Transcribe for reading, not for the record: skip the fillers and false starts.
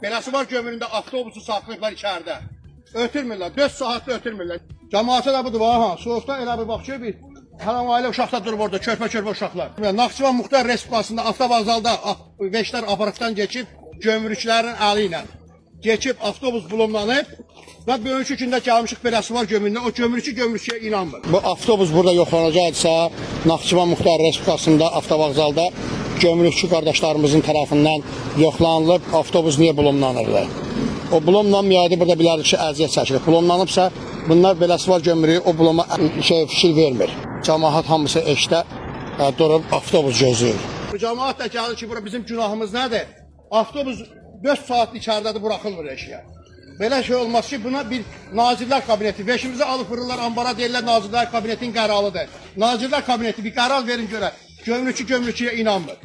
Beləsi var gömründə avtobusu saxlayıblar içəridə. Ötürmürlər, 4 saatda ötürmürlər. Cəmaata da budur, ha, soğukda elə bir baxıyor bir. Hələ ailə uşaqlar durub orada, körpə-körpə uşaqlar. Naxçıvan Muxtar Respublikasında avtovağzalda veşlər aparıqdan geçib, gömrüklərin əli ilə geçib, avtobus bulunlanıb və bugünkü gündə gəlmişik beləsi var gömründə, o gömrükçüyə inanmır. Bu avtobus burada yoxlanacaqsa, Naxçıvan Muxtar Respublikasında avtovağzalda gömrükçü qardaşlarımızın tərəfindən yoxlanılıb, avtobus niyə bulunlanırdı? O bulunlanmayaydı, burada bilərdik ki, əziyyət çəkilir. Bulunlanıbsa, bunlar beləsi var gömrüyü, o bulunma fikir vermir. Cəmaat hamısı eşdə durub avtobus gözləyir. Bu cəmaat da gəlir ki, bura bizim günahımız nədir? Avtobus 4 saat içəridədir, buraxılmır eşiyə. Belə şey olmaz ki, buna bir Nazirlər Kabineti, veşimizi alıb vururlar, ambara deyirlər Nazirlər Kabinetinin qərarıdır. Nazirlər Kabineti bir qərar verin görə, gömrükçüyə inanmır.